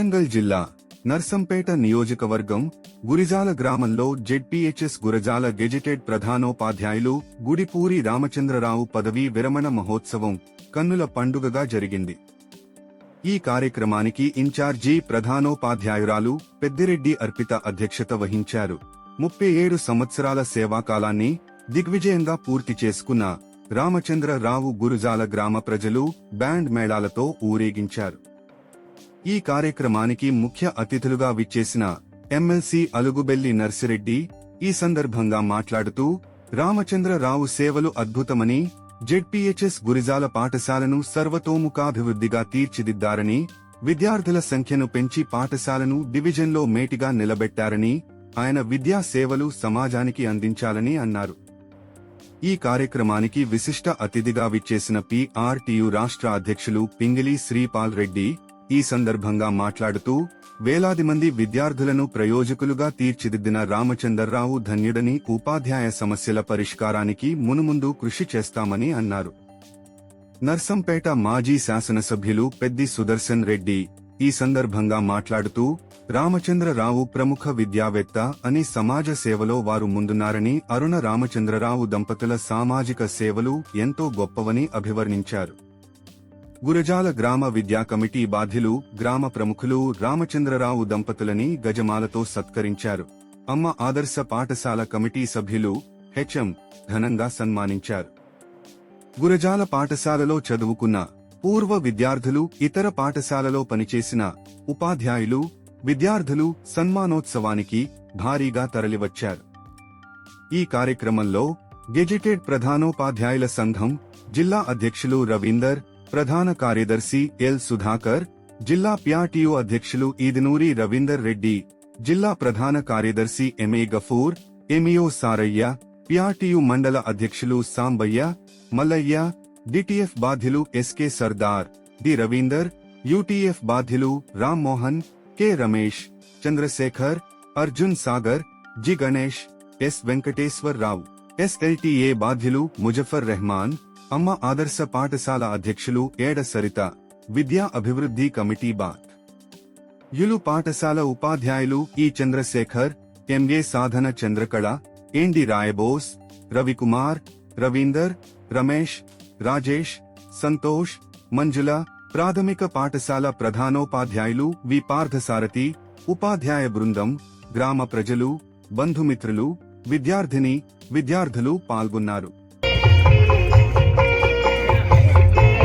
వరంగల్ జిల్లా నర్సంపేట నియోజకవర్గం గురిజాల గ్రామంలో జెడ్పీహెచ్ఎస్ గురజాల గెజిటెడ్ ప్రధానోపాధ్యాయులు గుడిపూరి రామచంద్రరావు పదవీ విరమణ మహోత్సవం కన్నుల పండుగగా జరిగింది. ఈ కార్యక్రమానికి ఇన్ఛార్జి ప్రధానోపాధ్యాయురాలు పెద్దిరెడ్డి అర్పిత అధ్యక్షత వహించారు. 37 సంవత్సరాల సేవాకాలాన్ని దిగ్విజయంగా పూర్తి చేసుకున్న రామచంద్రరావు గురుజాల గ్రామ ప్రజలు బ్యాండ్ మేళాలతో ఊరేగించారు. ఈ కార్యక్రమానికి ముఖ్య అతిథులుగా విచ్చేసిన ఎమ్మెల్సీ అలుగుబెల్లి నర్సిరెడ్డి ఈ సందర్భంగా మాట్లాడుతూ రామచంద్రరావు సేవలు అద్భుతమని, జెడ్పీహెచ్ఎస్ గురిజాల పాఠశాలను సర్వతోముఖాభివృద్ధిగా తీర్చిదిద్దారని, విద్యార్థుల సంఖ్యను పెంచి పాఠశాలను డివిజన్లో మేటిగా నిలబెట్టారని, ఆయన విద్యా సేవలు సమాజానికి అందించాలని అన్నారు. ఈ కార్యక్రమానికి విశిష్ట అతిథిగా విచ్చేసిన పీఆర్టీయూ రాష్ట్ర అధ్యక్షులు పింగిలి శ్రీపాల్ రెడ్డి ఈ సందర్భంగా మాట్లాడుతూ వేలాది మంది విద్యార్థులను ప్రయోజకులుగా తీర్చిదిద్దిన రామచంద్రరావు ధన్యుడని, ఉపాధ్యాయ సమస్యల పరిష్కారానికి మునుముందు కృషి చేస్తామని అన్నారు. నర్సంపేట మాజీ శాసనసభ్యులు పెద్ది సుదర్శన్ రెడ్డి ఈ సందర్భంగా మాట్లాడుతూ రామచంద్రరావు ప్రముఖ విద్యావేత్త అని, సమాజ సేవలో వారు ముందున్నారని, అరుణ రామచంద్రరావు దంపతుల సామాజిక సేవలు ఎంతో గొప్పవని అభివర్ణించారు. గురజాల గ్రామ విద్యా కమిటీ బాధ్యులు, గ్రామ ప్రముఖులు రామచంద్రరావు దంపతులని గజమాలతో సత్కరించారు. అమ్మ ఆదర్శ పాఠశాల కమిటీ సభ్యులు హెచ్ఎం ఘనంగా సన్మానించారు. గురజాల పాఠశాలలో చదువుకున్న పూర్వ విద్యార్థులు, ఇతర పాఠశాలలో పనిచేసిన ఉపాధ్యాయులు, విద్యార్థులు సన్మానోత్సవానికి భారీగా తరలివచ్చారు. ఈ కార్యక్రమంలో గెజిటెడ్ ప్రధానోపాధ్యాయుల సంఘం జిల్లా అధ్యక్షులు రవీందర్, ప్రధాన కార్యదర్శి ఎల్ సుధాకర్, జిల్లా పీఆర్టీయూ అధ్యక్షులు ఈదినూరి రవీందర్ రెడ్డి, జిల్లా ప్రధాన కార్యదర్శి MA Gafoor, MEO Sarayya, PRTU మండల అధ్యక్షులు సాంబయ్య, మల్లయ్య, డిటిఎఫ్ బాధ్యులు SK Sardar, D Ravinder, UTF బాధ్యులు Rammohan, K Ramesh, Chandrashekar, Arjun Sagar, G Ganesh, S Venkateswara Rao, SLTA బాధ్యులు ముజఫర్ రెహమాన్, అమ్మ ఆదర్శ పాఠశాల అధ్యక్షులు ఏడ సరిత, విద్యా అభివృద్ధి కమిటీ యులు పాఠశాల ఉపాధ్యాయులు ఈ చంద్రశేఖర్, ఎంఏ సాధన చంద్రకళ, ఏండి రాయబోస్, రవికుమార్, రవీందర్, రమేష్, రాజేష్, సంతోష్, మంజుల, ప్రాథమిక పాఠశాల ప్రధానోపాధ్యాయులు వి పార్థసారథి, ఉపాధ్యాయ బృందం, గ్రామ ప్రజలు, బంధుమిత్రులు, విద్యార్థులు పాల్గొన్నారు.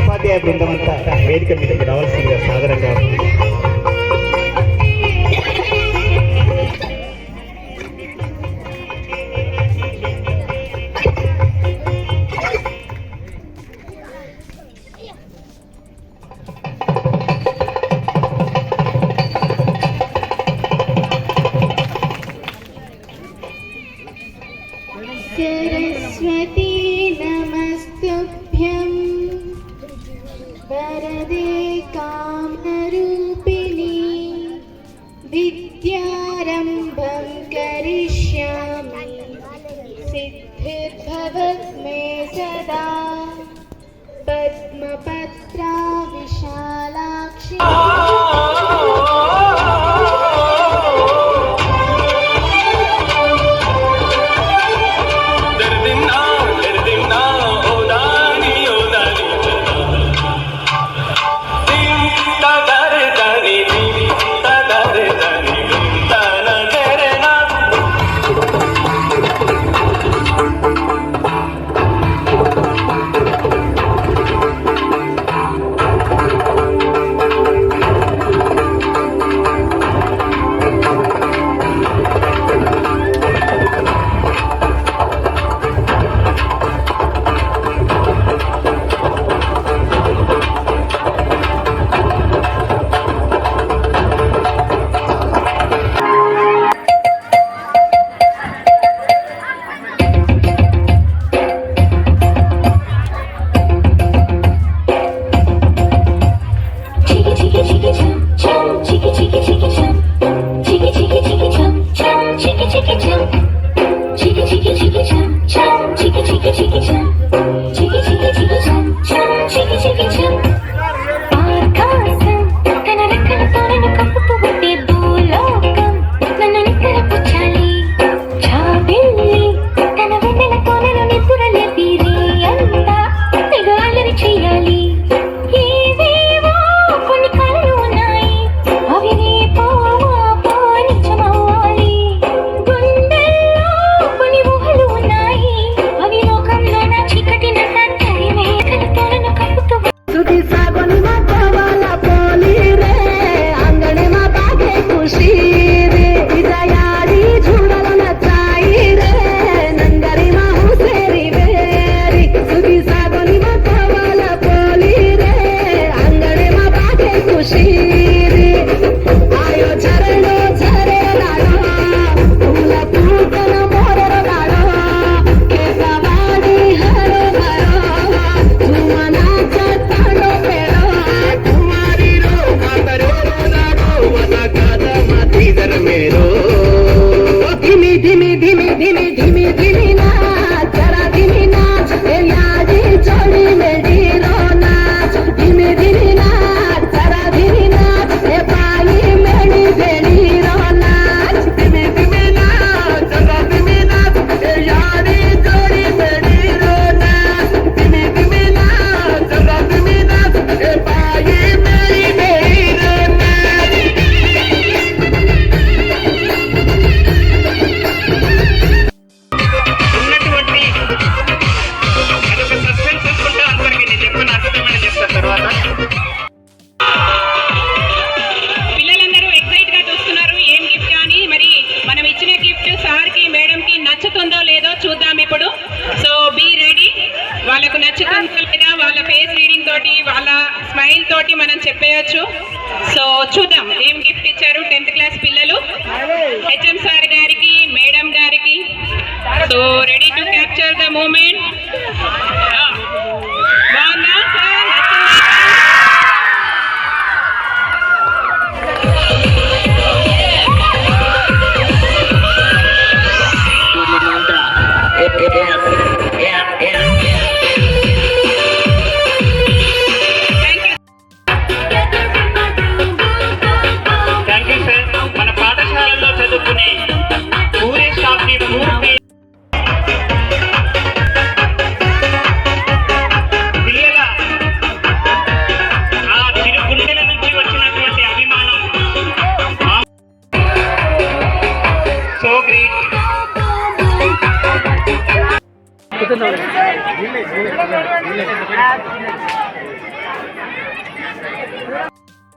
ఉపాధ్యాయ బృందం అంతా వేదిక మీదకి రావాల్సిందిగా సాధారణంగా सरस्वती नमस्तुभ्यं वरदे कामरूपिणी विद्यारम्भं करिष्यामि सिद्धिर्भवत् मे सदा पद्मपत्रा विशालाक्षी తోటి వాళ్ళ స్మైల్ తోటి మనం చెప్పేయచ్చు. సో చూద్దాం ఏం గిఫ్ట్ ఇచ్చారు 10th క్లాస్ పిల్లలు హెచ్ఎం సార్ గారికి, మేడం గారికి. So ready to capture the moment. బాగుందా సార్? Thank you sir. మన పాఠశాలలో చదువుకునే పూరే స్టాఫ్ని పూర్తి పిల్లల ఆ తిరుగుండెల నుంచి వచ్చినటువంటి అభిమానం సో గ్రేట్.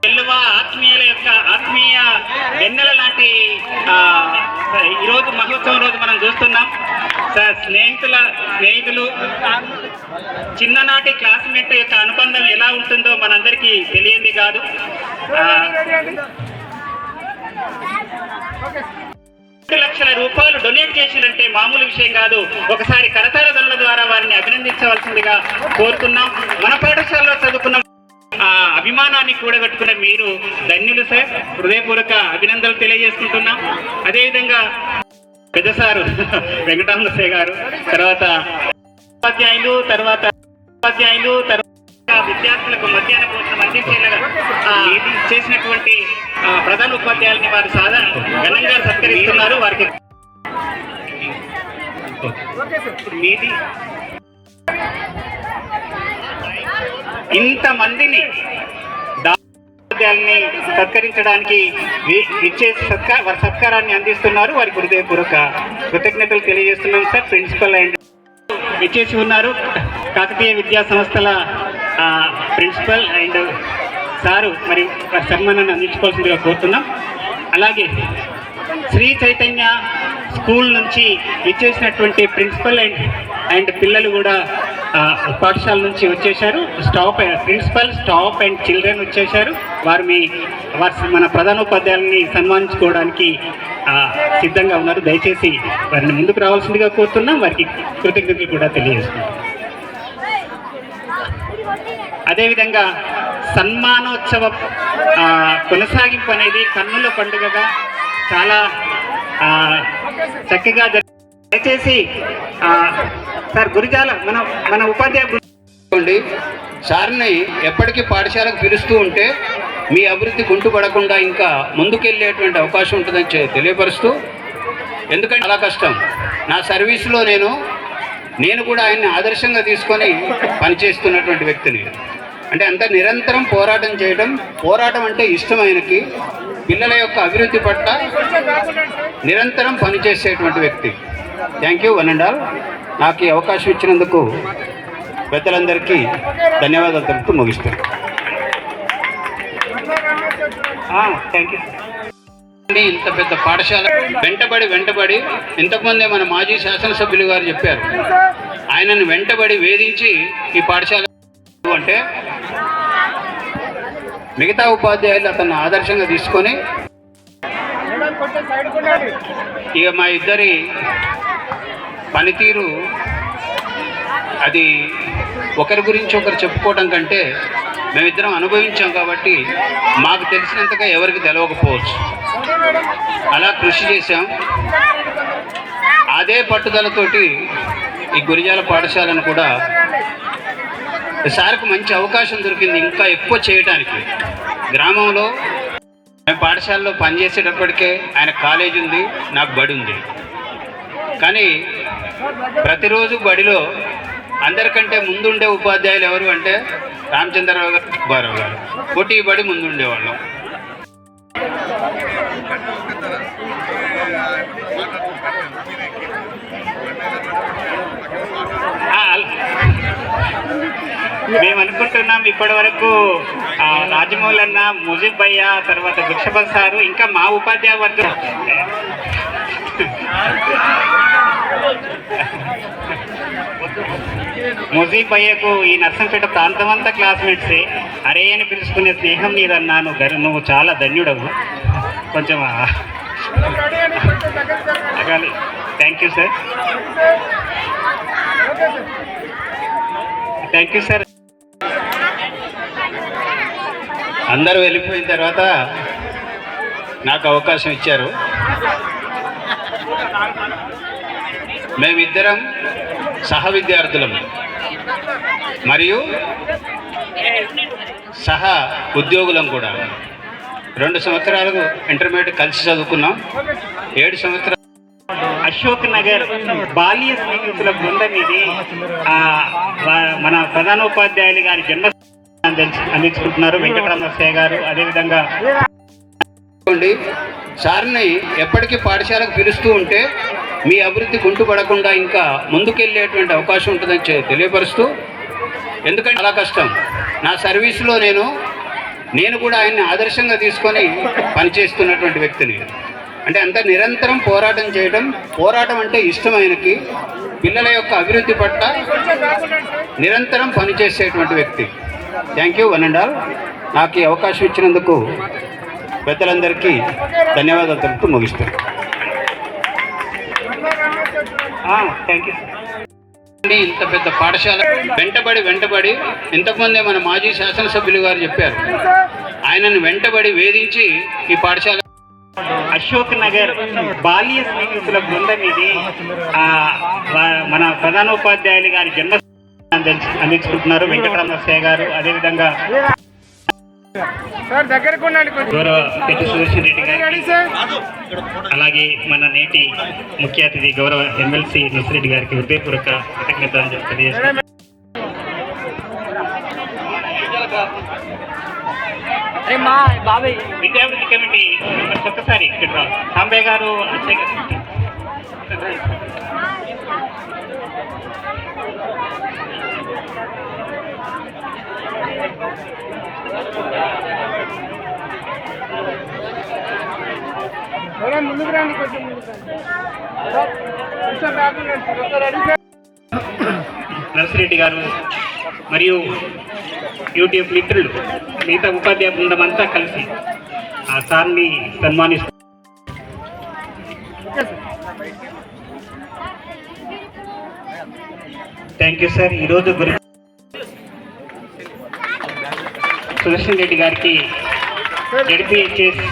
తెలుగు ఆత్మీయుల యొక్క ఆత్మీయ వెన్నెల లాంటి ఈరోజు మహోత్సవం రోజు మనం చూస్తున్నాం సార్. స్నేహితులు చిన్ననాటి క్లాస్మేట్ యొక్క అనుబంధం ఎలా ఉంటుందో మనందరికీ తెలియంది కాదు. 2 లక్షల రూపాయలు డొనేట్ చేసినంటే మామూలు విషయం కాదు. ఒకసారి కరతాళ ధ్వనుల ద్వారా వారిని అభినందించవలసిందిగా కోరుతున్నాం. మన పాఠశాలలో చదువుకున్న అభిమానాన్ని కూడగట్టుకున్న మీరు ధన్యులు సార్. హృదయపూర్వక అభినందనలు తెలియజేసుకుంటున్నాం. అదేవిధంగా పెద్ద సారు వెంకటరామయ్య గారు, తర్వాత ఉపాధ్యాయులు, తర్వాత విద్యార్థులకు మధ్యాహ్న భోజనం అందించేలాగా చేసినటువంటి ప్రధాన ఉపాధ్యాయులని వారు ఘనంగా సత్కరిస్తున్నారు. వారికి ఇంతమందిని ఉపాధ్యాయుల్ని సత్కరించడానికి ఇచ్చేసి వారి సత్కారాన్ని అందిస్తున్నారు. వారికి హృదయపూర్వక కృతజ్ఞతలు తెలియజేస్తున్నాం సార్. ప్రిన్సిపల్ అండ్ ఇచ్చేసి ఉన్నారు. కాకతీయ విద్యా సంస్థల ప్రిన్సిపల్ అండ్ సారు మరి వారి సన్మానాన్ని అందించుకోవాల్సిందిగా కోరుతున్నాం. అలాగే శ్రీ చైతన్య స్కూల్ నుంచి ఇచ్చేసినటువంటి ప్రిన్సిపల్ అండ్ పిల్లలు కూడా పాఠశాల నుంచి వచ్చేశారు. ప్రిన్సిపల్, స్టాఫ్ అండ్ చిల్డ్రన్ వచ్చేశారు. వారు మన ప్రధానోపాధ్యాయుల్ని సన్మానించుకోవడానికి సిద్ధంగా ఉన్నారు. దయచేసి వారిని ముందుకు రావాల్సిందిగా కోరుతున్నాం. వారికి కృతజ్ఞతలు కూడా తెలియజేస్తున్నాం. అదేవిధంగా సన్మానోత్సవ కొనసాగింపు అనేది కన్నుల పండుగగా చాలా చక్కగా దయచేసి సార్ గురిజాల మన ఉపాధ్యాయుడు సార్ని ఎప్పటికీ పాఠశాలకు పిలుస్తూ ఉంటే మీ అభివృద్ధి కుంటుపడకుండా ఇంకా ముందుకెళ్ళేటువంటి అవకాశం ఉంటుందని తెలియపరుస్తూ, ఎందుకంటే చాలా కష్టం. నా సర్వీసులో నేను కూడా ఆయన్ని ఆదర్శంగా తీసుకొని పనిచేస్తున్నటువంటి వ్యక్తిని. అంటే అంత నిరంతరం పోరాటం చేయడం, పోరాటం అంటే ఇష్టం ఆయనకి. పిల్లల యొక్క అభివృద్ధి పట్ల నిరంతరం పనిచేసేటువంటి వ్యక్తి. Thank you one and all. నాకు ఈ అవకాశం ఇచ్చినందుకు పెద్దలందరికీ ధన్యవాదాలు తెలుపుతూ ముగిస్తాను. Thank you. ఇంత పెద్ద పాఠశాల వెంటబడి ఇంతకుముందే మన మాజీ శాసనసభ్యులు గారు చెప్పారు, ఆయనను వెంటబడి వేధించి ఈ పాఠశాల అంటే మిగతా ఉపాధ్యాయులు అతన్ని ఆదర్శంగా తీసుకొని ఇక మా ఇద్దరి పనితీరు అది ఒకరి గురించి ఒకరు చెప్పుకోవడం కంటే మేమిద్దరం అనుభవించాం కాబట్టి మాకు తెలిసినంతగా ఎవరికి తెలవకపోవచ్చు. అలా కృషి చేశాం. అదే పట్టుదలతోటి ఈ గురిజాల పాఠశాలను కూడా సార్కు మంచి అవకాశం దొరికింది ఇంకా ఎక్కువ చేయడానికి. గ్రామంలో మేము పాఠశాలలో పనిచేసేటప్పటికే ఆయన కాలేజ్ ఉంది, నాకు బడి ఉంది. కానీ ప్రతిరోజు బడిలో అందరికంటే ముందుండే ఉపాధ్యాయులు ఎవరు అంటే రామచంద్రరావు గారు, సుబ్బారావు గారు. పోటీ బడి ముందుండేవాళ్ళం. మేము అనుకుంటున్నాం ఇప్పటి వరకు రాజమౌళి అన్న, ముజీబ్ భయ్య, తర్వాత వృషభన్ సారు, ఇంకా మా ఉపాధ్యాయ వర్గం ముజీబ్ భయ్యకు ఈ నర్సంపేట ప్రాంతం అంతా క్లాస్మేట్సే. అరే అని పిలుచుకునే స్నేహం నీదన్నాను. నువ్వు చాలా ధన్యుడవు. కొంచెం అగాలి. Thank you sir. Thank you sir. అందరూ వెళ్ళిపోయిన తర్వాత నాకు అవకాశం ఇచ్చారు. మేమిద్దరం సహ విద్యార్థులం మరియు సహ ఉద్యోగులం కూడా. 2 సంవత్సరాలకు ఇంటర్మీడియట్ కలిసి చదువుకున్నాం. 7 సంవత్సరాలు అశోక్ నగర్ బాల్య స్నేహితుల బృందం ఇది. మన ప్రధానోపాధ్యాయులు గారి జన్మ అందించుకుంటున్నారు వెంకటరామస్య గారు. అదేవిధంగా సార్ని ఎప్పటికీ పాఠశాలకు పిలుస్తూ ఉంటే మీ అభివృద్ధి కుంటుపడకుండా ఇంకా ముందుకెళ్ళేటువంటి అవకాశం ఉంటుందని తెలియపరుస్తూ, ఎందుకంటే చాలా కష్టం. నా సర్వీసులో నేను కూడా ఆయన్ని ఆదర్శంగా తీసుకొని పనిచేస్తున్నటువంటి వ్యక్తిని. అంటే అంత నిరంతరం పోరాటం చేయడం, పోరాటం అంటే ఇష్టం ఆయనకి. పిల్లల యొక్క అభివృద్ధి పట్ల నిరంతరం పనిచేసేటువంటి వ్యక్తి. Thank you one and all. నాకు ఈ అవకాశం ఇచ్చినందుకు పెద్దలందరికీ ధన్యవాదాలు తెలుపుతూ ముగిస్తాను. Thank you. ఇంత పెద్ద పాఠశాల వెంటబడి ఇంతకుముందే మన మాజీ శాసనసభ్యులు గారు చెప్పారు, ఆయనను వెంటబడి వేధించి ఈ పాఠశాల అశోక్ నగర్ బాల్య స్నేహితుల బృందం ఇది. మన ప్రధానోపాధ్యాయులు గారి జన్మ అందించుకుంటున్నారు వెంకటరామస్య గారు. అదేవిధంగా గౌరవ పెద్ద సుదర్శన్ రెడ్డి గారికి, అలాగే మన నేటి ముఖ్య అతిథి గౌరవ ఎమ్మెల్సీ నర్సిరెడ్డి గారికి హృదయపూర్వక కృతజ్ఞతలు తెలియజేస్తున్నాను. విద్యాభివృద్ధి కమిటీ ఒక్కసారి ఇక్కడ సాంబయ్య గారు, అచ్చయ్య గారు. నర్సిరెడ్డి గారు మరియు యూటీఎఫ్ మిత్రులు, మిగతా ఉపాధ్యాయ బృందం అంతా కలిసి ఆ సార్ని సన్మానిస్తారు. Thank you sir. ఈరోజు సుదర్శన్ రెడ్డి గారికి జడ్పీహెచ్ఎస్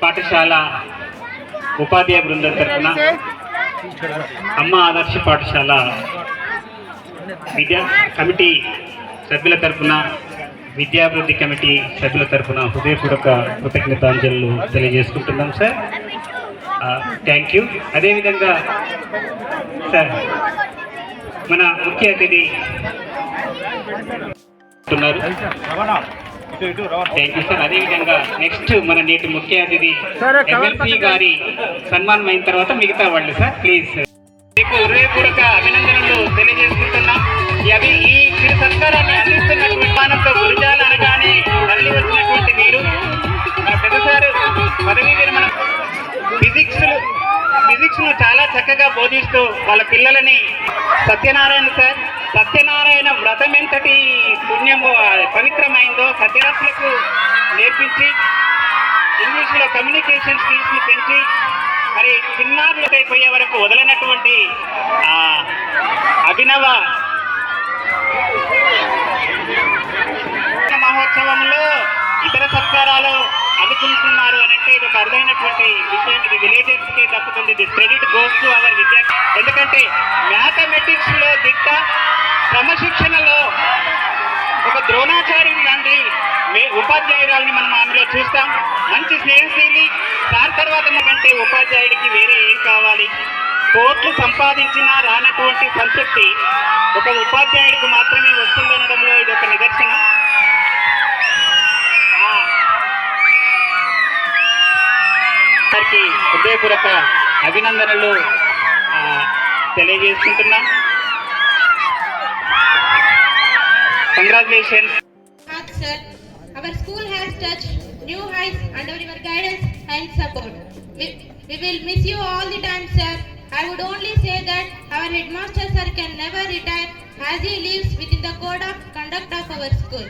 పాఠశాల ఉపాధ్యాయ బృందం తరఫున, అమ్మ ఆదర్శ పాఠశాల విద్యా కమిటీ సభ్యుల తరఫున, విద్యాభివృద్ధి కమిటీ సభ్యుల తరఫున హృదయపూర్వక కృతజ్ఞతాంజలు తెలియజేసుకుంటున్నాం సార్. Thank you. అదేవిధంగా సార్ మన ముఖ్య అతిథి ఉన్నారు. Thank you sir. అదేవిధంగా నెక్స్ట్ మన నేటి ముఖ్య అతిథి ఎమ్మెల్సీ గారి సన్మానం అయిన తర్వాత మిగతా వాళ్ళు సార్ ప్లీజ్. మీకు హృదయపూర్వక అభినందనలు తెలియజేసుకుంటున్నాం. ఈ చిరు సత్కారాన్ని అందిస్తున్నటువంటి విమానంతో గురిజాలు అనగానే తల్లి వచ్చినటువంటి మీరు, మన పెద్దసారు పదవీ విరమణ ఫిజిక్స్ ను చాలా చక్కగా బోధిస్తూ వాళ్ళ పిల్లలని సత్యనారాయణ వ్రతం ఎంతటి పుణ్యము పవిత్రమైందో సత్యరత్లకు నేర్పించి, ఇంగ్లీష్లో కమ్యూనికేషన్ స్కిల్స్ ని పెంచి, మరి చిన్నారులకు అయిపోయే వరకు వదలనటువంటి అభినవ మహోత్సవంలో ఇతర సత్కారాలు అందుకుంటున్నారు అనంటే ఇది ఒక అరుదైనటువంటి విషయం. ఇది విలేజర్స్కే దక్కుతుంది. This credit goes to our విద్యార్థి. ఎందుకంటే మ్యాథమెటిక్స్ లో దిట్ట, క్రమశిక్షణలో ఒక ద్రోణాచార్యుడు లాంటి ఉపాధ్యాయురాలని మనం ఆమెలో చూస్తాం. మంచి స్నేహశీలి. దాని తర్వాత కంటే ఉపాధ్యాయుడికి వేరే ఏం కావాలి? కోట్లు సంపాదించినా రానటువంటి సంతృప్తి ఒక ఉపాధ్యాయుడికి మాత్రమే వస్తుందనడంలో ఇది ఒక నిదర్శనం. వారికి హృదయపూర్వక అభినందనలు తెలియజేసుకుంటున్నాం. Congratulations. Sir, our school has touched new heights under your guidance and support. We will miss you all the time, sir. I would only say that our headmaster sir can never retire as he lives within the code of conduct of our school.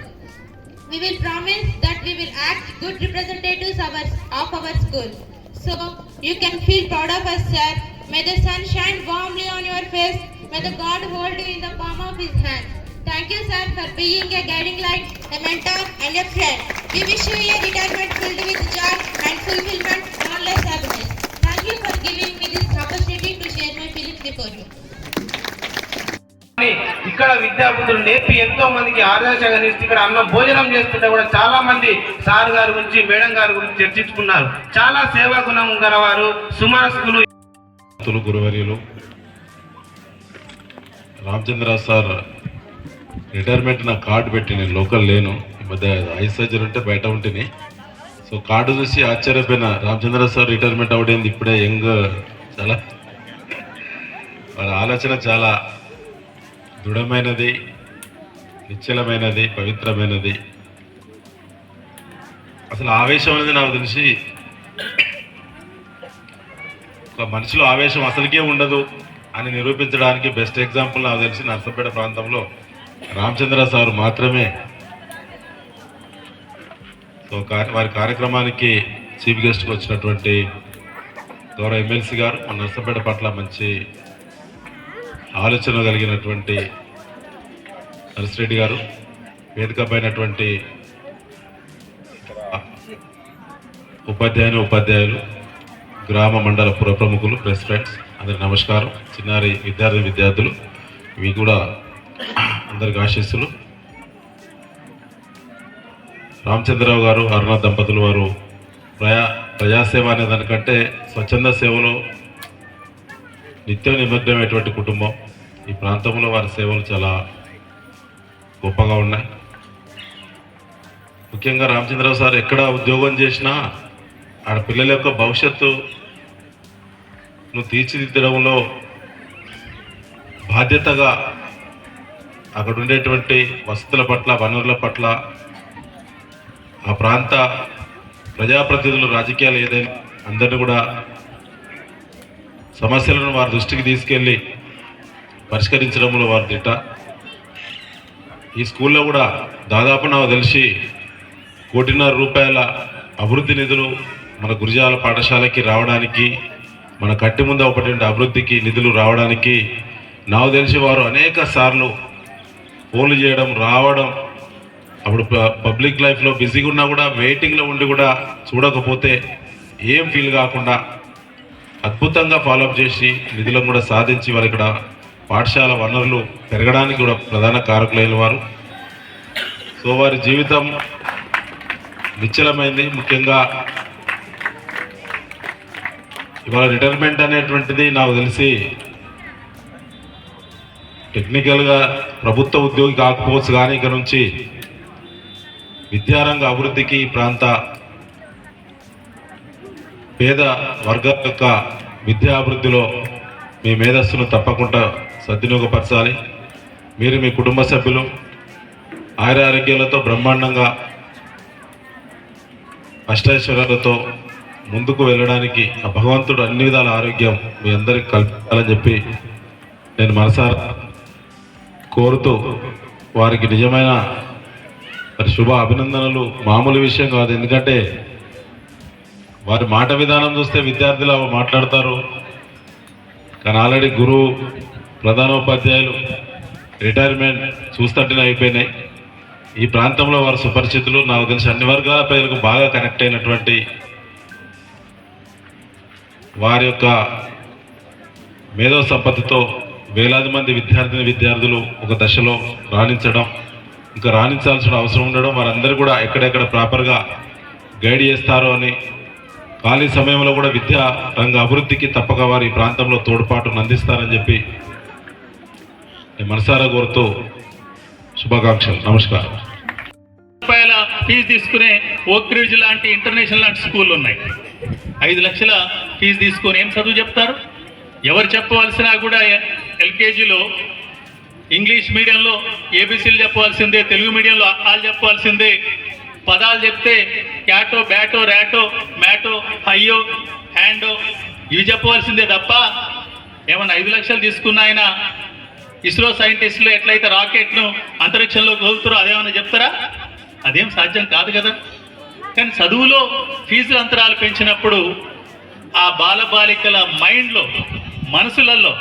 We will promise that we will act good representatives of our school. So you can feel proud of us, sir. May the sun shine warmly on your face. May the God hold you in the palm of his hand. Thank you, sir, for being a guiding light, a mentor and a friend. We wish you a retirement filled with joy and fulfillment, boundless happiness. Thank you for giving me this opportunity to share my feelings before you. ఇక్కడ విద్యాబుద్ధులు నేర్పి ఎంతో మందికి ఆదర్శంగా నిలిచి ఇక్కడ అన్నం భోజనం చేస్తుంటే కూడా చాలా మంది సార్ గారి గురించి మేడం గారి గురించి చర్చించుకున్నారు. చాలా సేవా గుణం గలవారు సుమారసులు గురువర్యులు రామచంద్ర సార్ రిటైర్మెంట్ నా కార్డు పెట్టి నేను లోకల్ లేను, ఈ మధ్య ఐ సర్జరీ ఉంటే బయట ఉంటేనే. సో కార్డు చూసి ఆశ్చర్యపోయిన, రామచంద్ర సార్ రిటైర్మెంట్ అవడేంది ఇప్పుడే యంగ్. చాలా వాళ్ళ ఆలోచన చాలా దృఢమైనది, నిశ్చలమైనది, పవిత్రమైనది. అసలు ఆవేశం అనేది నాకు తెలిసి ఒక మనిషిలో ఆవేశం అసలుకే ఉండదు అని నిరూపించడానికి బెస్ట్ ఎగ్జాంపుల్ నాకు తెలిసి నర్సంపేట ప్రాంతంలో రామచంద్ర సార్ మాత్రమే. సో వారి కార్యక్రమానికి చీఫ్ గెస్ట్కి వచ్చినటువంటి గౌరవ ఎమ్మెల్సీ గారు మన నర్సంపేట పట్ల మంచి ఆలోచన కలిగినటువంటి నరసిరెడ్డి గారు, వేదిక పైనటువంటి ఉపాధ్యాయులు, గ్రామ మండల పుర ప్రముఖులు, ప్రెస్ ఫ్రెండ్స్ అందరికి నమస్కారం. చిన్నారి విద్యార్థులు ఇవి కూడా అందరికి ఆశీస్సులు. రామచంద్రరావు గారు, అరుణ దంపతులు వారు ప్రజాసేవ అనే దానికంటే స్వచ్ఛంద సేవలో నిత్యం నిమగ్నమైనటువంటి కుటుంబం. ఈ ప్రాంతంలో వారి సేవలు చాలా గొప్పగా ఉన్నాయి. ముఖ్యంగా రామచంద్రరావు సార్ ఎక్కడ ఉద్యోగం చేసినా ఆడ పిల్లల యొక్క భవిష్యత్తును తీర్చిదిద్దడంలో బాధ్యతగా అక్కడ ఉండేటువంటి వసతుల పట్ల, వనరుల పట్ల, ఆ ప్రాంత ప్రజాప్రతినిధులు, రాజకీయాలు ఏదైనా అందరినీ కూడా సమస్యలను వారి దృష్టికి తీసుకెళ్ళి పరిష్కరించడంలో వారి దిట్ట. ఈ స్కూల్లో కూడా దాదాపు నాకు తెలిసి 1.5 కోట్ల అభివృద్ధి నిధులు మన గురిజాల పాఠశాలకి రావడానికి, మన కట్టి ముందు ఒకటి అభివృద్ధికి నిధులు రావడానికి నాకు తెలిసి వారు అనేక సార్లు ఫోన్లు చేయడం, రావడం, అప్పుడు పబ్లిక్ లైఫ్లో బిజీగా ఉన్నా కూడా వెయిటింగ్లో ఉండి కూడా చూడకపోతే ఏం ఫీల్ కాకుండా అద్భుతంగా ఫాలోఅప్ చేసి నిధులను కూడా సాధించి వారు ఇక్కడ పాఠశాల వనరులు పెరగడానికి కూడా ప్రధాన కారకులైన వారు. సో వారి జీవితం నిశ్చలమైంది. ముఖ్యంగా ఇవాళ రిటైర్మెంట్ అనేటువంటిది నాకు తెలిసి టెక్నికల్గా ప్రభుత్వ ఉద్యోగి కాకపోవచ్చు, కానీ ఇక నుంచి విద్యారంగ అభివృద్ధికి, ప్రాంత పేద వర్గాల యొక్క విద్యాభివృద్ధిలో మీ మేధస్సును తప్పకుండా సద్వినియోగపరచాలి. మీరు మీ కుటుంబ సభ్యులు ఆయురారోగ్యాలతో బ్రహ్మాండంగా అష్టైశ్వర్యాలతో ముందుకు వెళ్ళడానికి ఆ భగవంతుడు అన్ని విధాల ఆరోగ్యం మీ అందరికి కల్పించాలని చెప్పి నేను మనసారా కోరుతూ వారికి నిజమైన శుభ అభినందనలు. మామూలు విషయం కాదు, ఎందుకంటే వారి మాట విధానం చూస్తే విద్యార్థులు మాట్లాడతారు, కానీ ఆల్రెడీ గురువు, ప్రధానోపాధ్యాయులు రిటైర్మెంట్ చూస్తుంటేనే అయిపోయినాయి. ఈ ప్రాంతంలో వారు సుపరిచితులు. నాకు తెలిసి అన్ని వర్గాల ప్రజలకు బాగా కనెక్ట్ అయినటువంటి వారి యొక్క మేధో సంపత్తితో వేలాది మంది విద్యార్థులు ఒక దశలో రాణించడం, ఇంకా రాణించాల్సిన అవసరం ఉండడం, వారందరూ కూడా ఎక్కడెక్కడ ప్రాపర్గా గైడ్ చేస్తారో అని, ఖాళీ సమయంలో కూడా విద్యా రంగ అభివృద్ధికి తప్పక వారి ప్రాంతంలో తోడ్పాటును అందిస్తారని చెప్పి నేను మనసారా కోరుతూ శుభాకాంక్షలు. నమస్కారం. రూపాయల ఫీజు తీసుకునే ఓక్ రిడ్జ్ లాంటి ఇంటర్నేషనల్ లాంటి స్కూళ్ళు ఉన్నాయి. 5 లక్షల ఫీజు తీసుకొని ఏం చదువు చెప్తారు? ఎవరు చెప్పవలసినా కూడా ఎల్కేజీలో ఇంగ్లీష్ మీడియంలో ఏబీసీలు చెప్పవలసిందే, తెలుగు మీడియంలో ఆలు చెప్పవలసిందే. పదాలు చెప్తే క్యాటో, బ్యాటో, ర్యాటో, మ్యాటో, హయ్యో, హ్యాండో ఇవి చెప్పవలసిందే తప్ప ఏమన్నా 5 లక్షలు తీసుకున్న ఆయన ఇస్రో సైంటిస్టులు ఎట్లయితే రాకెట్ను అంతరిక్షంలోకి వదులుతారో అదేమన్నా చెప్తారా? అదేం సాధ్యం కాదు కదా. కానీ చదువులో ఫీజుల అంతరాలు పెంచినప్పుడు ఆ బాలబాలికల మైండ్లో, మనసులలో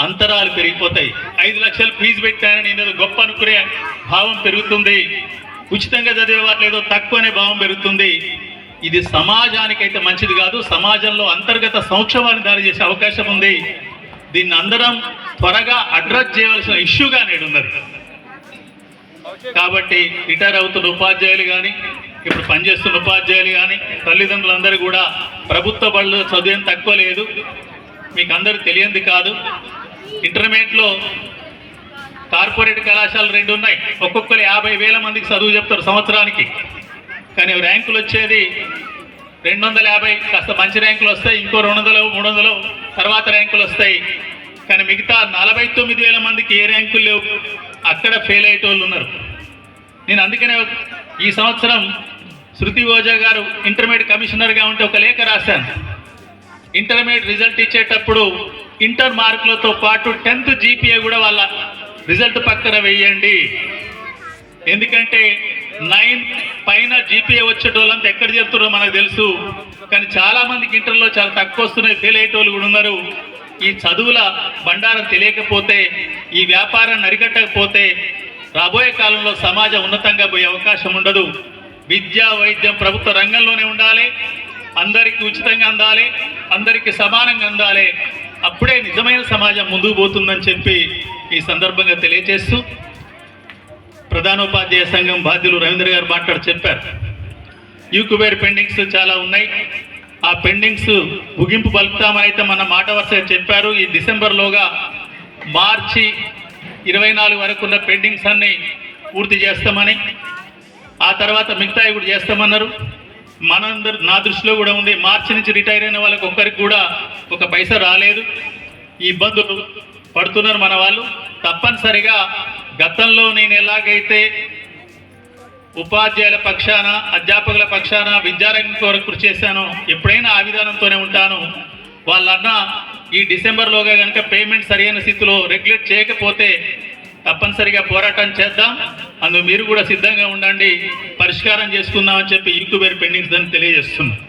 అంతరాలు పెరిగిపోతాయి. 5 లక్షలు ఫీజు పెట్టానని నేను గొప్ప అనుకునే భావం పెరుగుతుంది. ఉచితంగా చదివేవారు లేదో తక్కువ అనే భావం పెరుగుతుంది. ఇది సమాజానికైతే మంచిది కాదు. సమాజంలో అంతర్గత సంక్షోభాన్ని దారి చేసే అవకాశం ఉంది. దీన్ని అందరం త్వరగా అడ్రస్ చేయవలసిన ఇష్యూగా నేడు ఉన్నది. కాబట్టి రిటైర్ అవుతున్న ఉపాధ్యాయులు కానీ, ఇప్పుడు పనిచేస్తున్న ఉపాధ్యాయులు కానీ, తల్లిదండ్రులందరూ కూడా ప్రభుత్వ బడులు చదివేం తక్కువ లేదు. మీకు అందరూ తెలియంది కాదు. ఇంటర్మీడియట్లో కార్పొరేట్ కళాశాలలు 2 ఉన్నాయి. ఒక్కొక్కరు 50,000 మందికి చదువు చెప్తారు సంవత్సరానికి. కానీ ర్యాంకులు వచ్చేది 250. కాస్త మంచి ర్యాంకులు వస్తాయి, ఇంకో 200, 300 తర్వాత ర్యాంకులు వస్తాయి. కానీ మిగతా 49,000 మందికి ఏ ర్యాంకులు లేవు. అక్కడ ఫెయిల్ అయ్యేటోళ్ళు ఉన్నారు. నేను అందుకనే ఈ సంవత్సరం శృతి ఓజా గారు ఇంటర్మీడియట్ కమిషనర్గా ఉంటే ఒక లేఖ రాశాను. ఇంటర్మీడియట్ రిజల్ట్ ఇచ్చేటప్పుడు ఇంటర్ మార్కులతో పాటు 10th GPA కూడా వాళ్ళ రిజల్ట్ పక్కన వేయండి. ఎందుకంటే 9 పైన GPA వచ్చేటోళ్ళంతా ఎక్కడ చేరుతారో మనకు తెలుసు. కానీ చాలామందికి ఇంటర్లో చాలా తక్కువ వస్తున్నాయి, ఫెయిల్ అయ్యేటోళ్ళు కూడా ఉన్నారు. ఈ చదువుల బండారం తెలియకపోతే, ఈ వ్యాపారాన్ని అరికట్టకపోతే రాబోయే కాలంలో సమాజం ఉన్నతంగా పోయే అవకాశం ఉండదు. విద్య, వైద్యం ప్రభుత్వ రంగంలోనే ఉండాలి. అందరికీ ఉచితంగా అందాలి, అందరికీ సమానంగా అందాలి. అప్పుడే నిజమైన సమాజం ముందుకు పోతుందని చెప్పి ఈ సందర్భంగా తెలియజేస్తూ, ప్రధానోపాధ్యాయ సంఘం బాధ్యులు రవీంద్ర గారు మాట్లాడి చెప్పారు. యూకుబేర్ పెండింగ్స్ చాలా ఉన్నాయి. ఆ పెండింగ్స్ ముగింపు పలుకుతామని అయితే మన మాట వరుసగా చెప్పారు. ఈ డిసెంబర్లోగా మార్చి 24 వరకు ఉన్న పెండింగ్స్ అన్ని పూర్తి చేస్తామని, ఆ తర్వాత మిగతాయి కూడా చేస్తామన్నారు. నా దృష్టిలో కూడా ఉంది. మార్చి నుంచి రిటైర్ అయిన వాళ్ళకి ఒక్కరికి కూడా ఒక పైసా రాలేదు. ఈ ఇబ్బందులు పడుతున్నారు మన వాళ్ళు. తప్పనిసరిగా గతంలో నేను ఎలాగైతే ఉపాధ్యాయుల పక్షాన, అధ్యాపకుల పక్షాన, విద్యారంగం కొరకు కృషి చేశానో ఎప్పుడైనా ఆ విధానంతోనే ఉంటాను. వాళ్ళన్న ఈ డిసెంబర్లోగా కనుక పేమెంట్ సరైన స్థితిలో రెగ్యులేట్ చేయకపోతే తప్పనిసరిగా పోరాటం చేద్దాం. అందుకు మీరు కూడా సిద్ధంగా ఉండండి, పరిష్కారం చేసుకుందామని చెప్పి యూకుబేర్ పెండింగ్స్ అని తెలియజేస్తున్నాం.